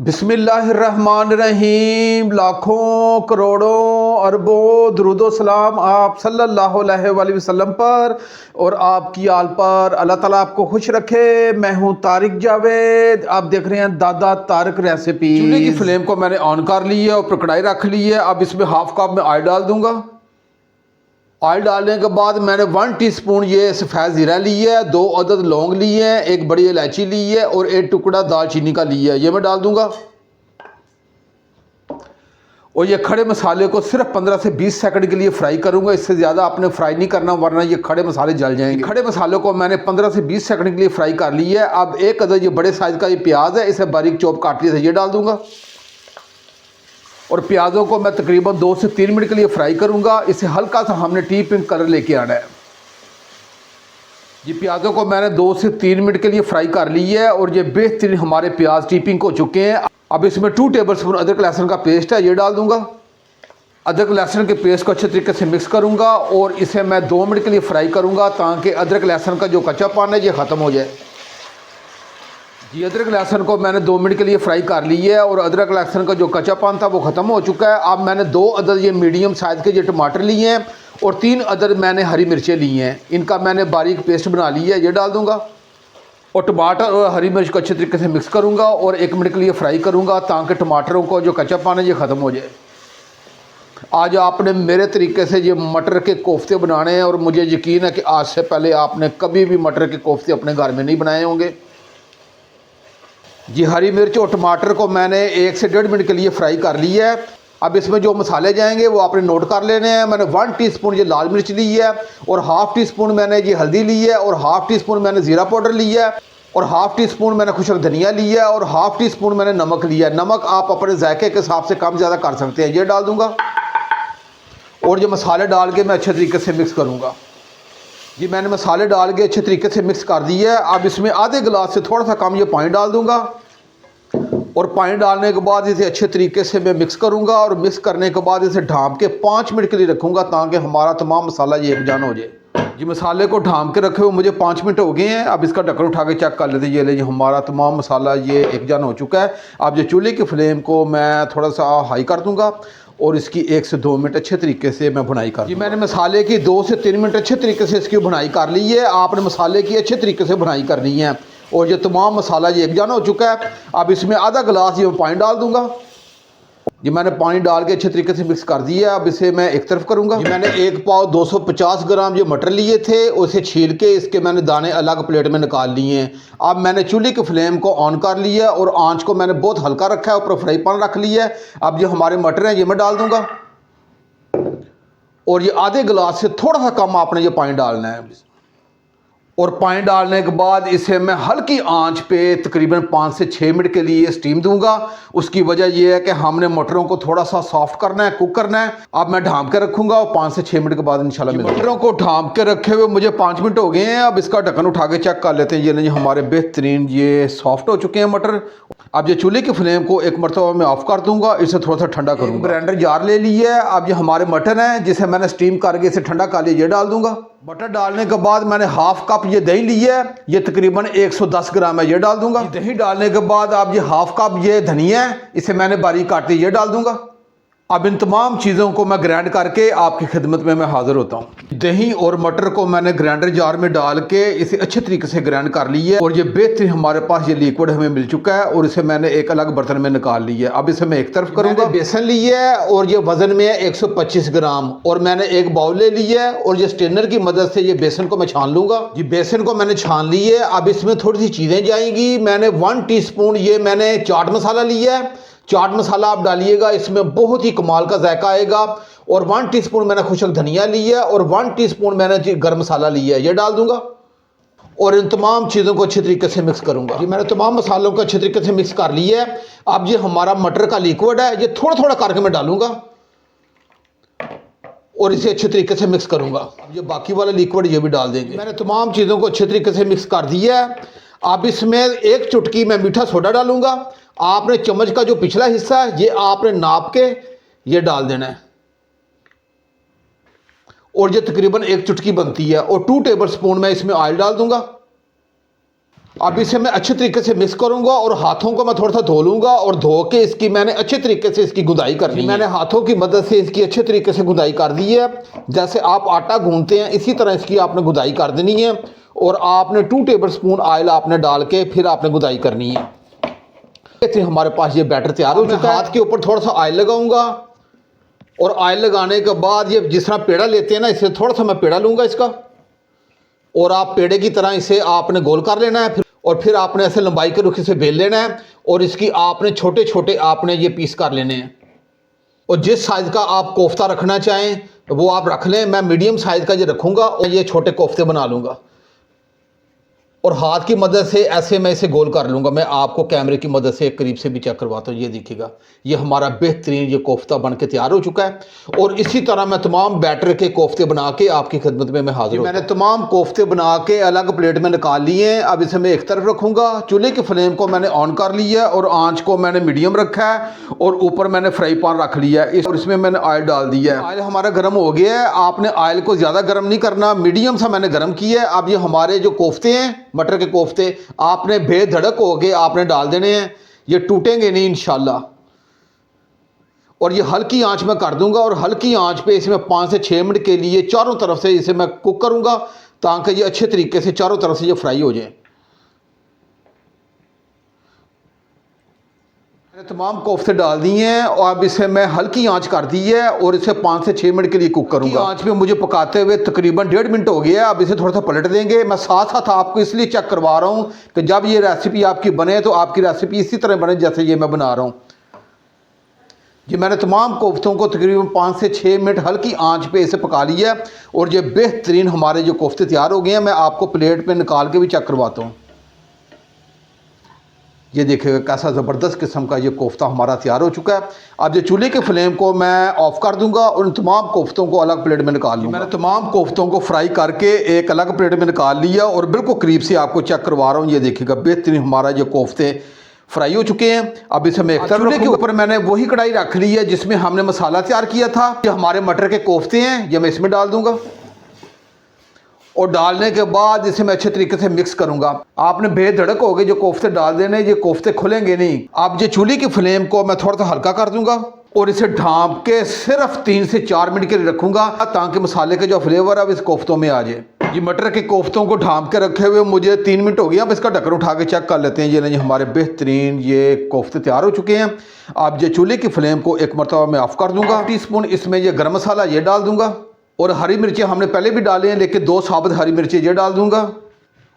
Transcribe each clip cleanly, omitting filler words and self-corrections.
बिस्मिल्लाहिर्रहमानिर्रहीम। लाखों करोड़ों अरबों दुरूदो सलाम आप सल्लल्लाहु अलैहि वसल्लम पर और आपकी आल पर। अल्लाह ताला आपको खुश रखे। मैं हूं तारिक जावेद, आप देख रहे हैं दादा तारिक रेसिपी। चूल्हे की फ्लेम को मैंने ऑन कर ली है और ऊपर कढ़ाई रख ली है। अब इसमें हाफ कप में ऑयल डाल दूंगा। ऑयल डालने के बाद मैंने 1 टीस्पून ये सफ़ेद ज़ीरा ली है, 2 अदद लौंग ली है, एक बड़ी इलायची ली है और 1 टुकड़ा दालचीनी का लिया है। ये मैं डाल दूंगा और ये खड़े मसाले को सिर्फ 15 से 20 सेकंड के लिए फ्राई करूंगा। इससे ज़्यादा आपने फ्राई नहीं करना वरना ये खड़े मसाले जल जाएंगे। खड़े मसालों को मैंने 15 से 20 सेकंड के लिए फ्राई कर लिया है। अब एक अदद ये बड़े साइज़ का ये प्याज है, इसे बारीक चॉप काट लिया था, ये डाल दूंगा और प्याज़ों को मैं तकरीबन 2 से 3 मिनट के लिए फ्राई करूंगा। इसे हल्का सा हमने टी पिंक कलर लेके आना है। ये प्याज़ों को मैंने 2 से 3 मिनट के लिए फ्राई कर ली है और ये बेहतरीन हमारे प्याज टी पिंक हो चुके हैं। अब इसमें 2 टेबलस्पून अदरक लहसुन का पेस्ट है, ये डाल दूंगा। अदरक लहसुन के पेस्ट को अच्छे तरीके से मिक्स करूंगा और इसे मैं 2 मिनट के लिए फ्राई करूंगा ताकि अदरक लहसुन का जो कच्चापन है ये ख़त्म हो जाए। जी अदरक लहसुन को मैंने 2 मिनट के लिए फ्राई कर ली है और अदरक लहसुन का जो कच्चापन था वो ख़त्म हो चुका है। अब मैंने 2 अदद ये मीडियम साइज़ के ये टमाटर लिए हैं और 3 अदद मैंने हरी मिर्चें ली हैं। इनका मैंने बारीक पेस्ट बना लिया है, ये डाल दूंगा और टमाटर और हरी मिर्च को अच्छे तरीके से मिक्स करूंगा और 1 मिनट के लिए फ्राई करूंगा ताकि टमाटरों को जो कच्चापन है ये ख़त्म हो जाए। आज आपने मेरे तरीके से ये मटर के कोफ्ते बनाने हैं और मुझे यकीन है कि आज से पहले आपने कभी भी मटर के कोफ्ते अपने घर में नहीं बनाए होंगे। जी हरी मिर्च और टमाटर को मैंने 1 से 1.5 मिनट के लिए फ्राई कर लिया है। अब इसमें जो मसाले जाएंगे वो आपने नोट कर लेने हैं। मैंने 1 टीस्पून ये लाल मिर्च ली है और हाफ़ टी स्पून मैंने ये हल्दी ली है और हाफ़ टी स्पून मैंने ज़ीरा पाउडर लिया है और हाफ़ टी स्पून मैंने खुशक धनिया लिया है और हाफ़ टी स्पून मैंने नमक लिया है। नमक आप अपने जायके के हिसाब से कम ज़्यादा कर सकते हैं, ये डाल दूँगा और ये मसाले डाल के मैं अच्छे तरीके से मिक्स करूँगा। जी मैंने मसाले डाल के अच्छे तरीके से मिक्स कर दिया है। अब इसमें आधे गिलास से थोड़ा सा कम ये पानी डाल दूंगा और पानी डालने के बाद इसे अच्छे तरीके से मैं मिक्स करूंगा और मिक्स करने के बाद इसे ढाँप के 5 मिनट के लिए रखूंगा ताकि हमारा तमाम मसाला ये एकजान हो जाए। जी मसाले को ढाँप के रखे हुए मुझे 5 मिनट हो गए हैं। अब इसका ढक्कन उठा के चेक कर लेते हैं। ये ले हमारा तमाम मसाला ये एकजान हो चुका है। अब ये चूल्हे की फ्लेम को मैं थोड़ा सा हाई कर दूँगा और इसकी 1 से 2 मिनट अच्छे तरीके से मैं भुनाई कर। जी मैंने मसाले की 2 से 3 मिनट अच्छे तरीके से इसकी भुनाई कर ली है। आपने मसाले की अच्छे तरीके से भुनाई करनी है और ये तमाम मसाला ये एकजान हो चुका है। अब इसमें आधा गिलास ये पानी डाल दूंगा। जी मैंने पानी डाल के अच्छे तरीके से मिक्स कर दिया है। अब इसे मैं एक तरफ करूंगा। जी मैंने 1 पाव 250 ग्राम ये मटर लिए थे, उसे छील के इसके मैंने दाने अलग प्लेट में निकाल लिए हैं। अब मैंने चूल्हे की फ्लेम को ऑन कर लिया है और आंच को मैंने बहुत हल्का रखा है, ऊपर फ्राई पैन रख लिया है। अब जो हमारे मटर हैं ये मैं डाल दूंगा और ये आधे गिलास से थोड़ा सा कम आपने ये पानी डालना है और पानी डालने के बाद इसे मैं हल्की आंच पे तकरीबन 5 से 6 मिनट के लिए स्टीम दूंगा। उसकी वजह यह है कि हमने मटरों को थोड़ा सा सॉफ्ट करना है, कुक करना है। अब मैं ढाँप के रखूंगा और 5 से 6 मिनट के बाद इंशाल्लाह मटरों को ढाँप के रखे हुए मुझे 5 मिनट हो गए हैं। अब इसका ढक्कन उठा के चेक कर लेते हैं। ये नहीं हमारे बेहतरीन ये सॉफ्ट हो चुके हैं मटर। अब ये चूल्हे की फ्लेम को एक मरतबा मैं ऑफ कर दूंगा, इसे थोड़ा सा ठंडा करूंगा। ग्राइंडर जार ले लिया है। अब ये हमारे मटर हैं जिसे मैंने स्टीम करके इसे ठंडा कर लिया, ये डाल दूंगा। मटर डालने के बाद मैंने हाफ कप ये दही लिया है, ये तकरीबन 110 ग्राम है, ये डाल दूंगा। दही डालने के बाद अब ये हाफ कप ये धनिया है, इसे मैंने बारीक काट ली, ये डाल दूंगा। अब इन तमाम चीज़ों को मैं ग्राइंड करके आपकी खिदमत में मैं हाजिर होता हूँ। दही और मटर को मैंने ग्राइंडर जार में डाल के इसे अच्छे तरीके से ग्राइंड कर लिया है और ये बेहतरीन हमारे पास ये लिक्विड हमें मिल चुका है और इसे मैंने एक अलग बर्तन में निकाल लिया है। अब इसे मैं एक तरफ करूँगा। बेसन लिया है और ये वजन में है 125 ग्राम और मैंने एक बाउल ले लिया है और ये स्ट्रेनर की मदद से ये बेसन को मैं छान लूँगा। जी बेसन को मैंने छान लिया है। अब इसमें थोड़ी सी चीज़ें जाएंगी। मैंने 1 टीस्पून ये मैंने चाट मसाला लिया है। चाट मसाला आप डालिएगा, इसमें बहुत ही कमाल का जायका आएगा। और 1 टीस्पून मैंने खुशक धनिया लिया है और 1 टीस्पून मैंने गर्म मसाला लिया है, ये डाल दूंगा और इन तमाम चीज़ों को अच्छे तरीके से मिक्स करूंगा। ये मैंने तमाम मसालों को अच्छे तरीके से मिक्स कर लिया है। अब ये हमारा मटर का लिक्विड है, ये थोड़ा थोड़ा करके मैं डालूंगा और इसे अच्छे तरीके से मिक्स करूंगा। ये बाकी वाला लिक्विड ये भी डाल देंगे। मैंने तमाम चीज़ों को अच्छे तरीके से मिक्स कर दिया है। अब इसमें 1 चुटकी मैं मीठा सोडा डालूंगा। आपने चम्मच का जो पिछला हिस्सा है ये आपने नाप के ये डाल देना है और ये तकरीबन 1 चुटकी बनती है और 2 टेबल स्पून मैं इसमें ऑयल डाल दूंगा। अब इसे मैं अच्छे तरीके से मिक्स करूंगा और हाथों को मैं थोड़ा सा धो लूंगा और धो के इसकी मैंने अच्छे तरीके से इसकी गुदाई करनी है। मैंने हाथों की मदद से इसकी अच्छे तरीके से गुदाई कर दी है। जैसे आप आटा गूंथते हैं इसी तरह इसकी आपने गुदाई कर देनी है और आपने 2 टेबल स्पून ऑयल आपने डाल के फिर आपने गुदाई करनी है। तो हमारे पास ये बैटर तैयार हो चुका है। हाथ के ऊपर थोड़ा सा ऑयल लगाऊंगा और ऑयल लगाने के बाद ये जिस तरह पेड़ा लेते हैं ना, इससे थोड़ा सा मैं पेड़ा लूंगा इसका, और आप पेड़े की तरह इसे आपने गोल कर लेना है फिर आपने ऐसे लंबाई के रुख से बेल लेना है और इसकी आपने छोटे छोटे आपने ये पीस कर लेने हैं। और जिस साइज़ का आप कोफ्ता रखना चाहें वो आप रख लें। मैं मीडियम साइज़ का ये रखूँगा और ये छोटे कोफ्ते बना लूँगा और हाथ की मदद से ऐसे मैं इसे गोल कर लूँगा। मैं आपको कैमरे की मदद से करीब से भी चेक करवाता हूँ। ये देखिएगा, ये हमारा बेहतरीन ये कोफ्ता बन के तैयार हो चुका है। और इसी तरह मैं तमाम बैटर के कोफ्ते बना के आपकी खिदमत में मैं हाजिर हूँ। मैंने तमाम कोफ्ते बना के अलग प्लेट में निकाल लिए हैं। अब इसे मैं एक तरफ रखूँगा। चूल्हे की फ्लेम को मैंने ऑन कर लिया है और आँच को मैंने मीडियम रखा है और ऊपर मैंने फ्राई पैन रख लिया है और इसमें मैंने ऑयल डाल दिया है। ऑयल हमारा गर्म हो गया है। आपने ऑयल को ज़्यादा गर्म नहीं करना, मीडियम सा मैंने गर्म किया है। अब ये हमारे जो कोफ्ते हैं मटर के कोफ्ते आपने बेधड़क हो गए आपने डाल देने हैं। ये टूटेंगे नहीं इंशाल्लाह। और ये हल्की आंच में कर दूंगा और हल्की आंच पे इसमें 5 से 6 मिनट के लिए चारों तरफ से इसे मैं कुक करूंगा ताकि ये अच्छे तरीके से चारों तरफ से ये फ्राई हो जाए। मैंने तमाम कोफ्ते डाल दिए हैं और अब इसे मैं हल्की आंच कर दी है और इसे 5 से 6 मिनट के लिए कुक करूंगा। आंच में मुझे पकाते हुए तकरीबन 1.5 मिनट हो गया है। अब इसे थोड़ा सा पलट देंगे। मैं साथ साथ आपको इसलिए चेक करवा रहा हूं कि जब ये रेसिपी आपकी बने तो आपकी रेसिपी इसी तरह बने जैसे ये मैं बना रहा हूं। जी मैंने तमाम कोफ्तों को तकरीबन 5 से 6 मिनट हल्की आंच पे इसे पका लिया है और ये बेहतरीन हमारे जो कोफ्ते तैयार हो गए हैं। मैं आपको प्लेट पे निकाल के भी चेक करवाता हूँ। ये देखिएगा कैसा ज़बरदस्त किस्म का ये कोफ्ता हमारा तैयार हो चुका है। अब ये चूल्हे के फ्लेम को मैं ऑफ़ कर दूंगा और उन तमाम कोफ्तों को अलग प्लेट में निकाल लूँगा। मैंने तमाम कोफ्तों को फ्राई करके एक अलग प्लेट में निकाल लिया और बिल्कुल करीब से आपको चेक करवा रहा हूँ। ये देखिएगा बेहतरीन हमारा ये कोफ्ते फ्राई हो चुके हैं। अब इसे मैं एक चूल्हे के ऊपर मैंने वही कढ़ाई रख ली है जिसमें हमने मसाला तैयार किया था। ये हमारे मटर के कोफ्ते हैं, ये मैं इसमें डाल दूँगा और डालने के बाद इसे मैं अच्छे तरीके से मिक्स करूंगा। आपने बेधड़क हो गए जो कोफ्ते डाल देने, ये कोफ्ते खुलेंगे नहीं। अब ये चूल्हे की फ्लेम को मैं थोड़ा सा हल्का कर दूंगा और इसे ढांप के सिर्फ 3 से 4 मिनट के लिए रखूंगा ताकि मसाले के जो फ्लेवर है इस कोफ्तों में आ जाए। ये मटर के कोफ्तों को ढांप के रखे हुए मुझे 3 मिनट हो गया। अब इसका ढक्कन उठा के चेक कर लेते हैं। ये नहीं, हमारे बेहतरीन ये कोफ्ते तैयार हो चुके हैं। अब ये चूल्हे की फ्लेम को एक मरतबा मैं ऑफ कर दूंगा। टीस्पून इसमें ये गर्म मसाला ये डाल दूंगा और हरी मिर्चें हमने पहले भी डाले हैं लेकिन 2 साबुत हरी मिर्चें ये डाल दूंगा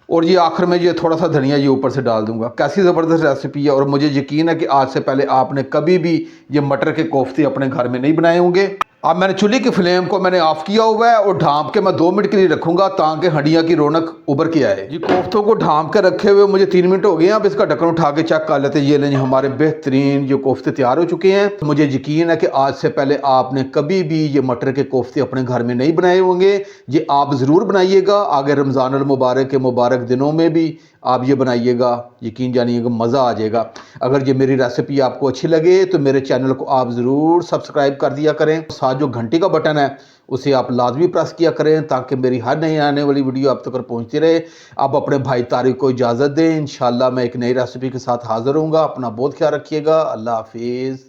और ये आखिर में ये थोड़ा सा धनिया ये ऊपर से डाल दूंगा। कैसी ज़बरदस्त रेसिपी है और मुझे यकीन है कि आज से पहले आपने कभी भी ये मटर के कोफ्ते अपने घर में नहीं बनाए होंगे। अब मैंने चूल्हे की फ्लेम को मैंने ऑफ किया हुआ है और ढांप के मैं 2 मिनट के लिए रखूंगा ताकि हड्डियाँ की रौनक उभर के आए। ये कोफ्तों को ढांप के रखे हुए मुझे 3 मिनट हो गए हैं। अब इसका ढक्कन उठा के चेक कर लेते हैं। ये नहीं, हमारे बेहतरीन जो कोफ्ते तैयार हो चुके हैं। मुझे यकीन है कि आज से पहले आपने कभी भी ये मटर के कोफ्ते अपने घर में नहीं बनाए होंगे। ये आप ज़रूर बनाइएगा। आगे रमज़ान अल मुबारक के मुबारक दिनों में भी आप ये बनाइएगा, यकीन जानिएगा मज़ा आ जाएगा। अगर ये मेरी रेसिपी आपको अच्छी लगे तो मेरे चैनल को आप ज़रूर सब्सक्राइब कर दिया करें। साथ जो घंटी का बटन है उसे आप लाजमी प्रेस किया करें ताकि मेरी हर नई आने वाली वीडियो आप तक पहुंचती रहे। आप अपने भाई तारिक को इजाज़त दें। इंशाल्लाह मैं एक नई रेसिपी के साथ हाज़िर होऊंगा। अपना बहुत ख्याल रखिएगा। अल्लाह हाफिज़।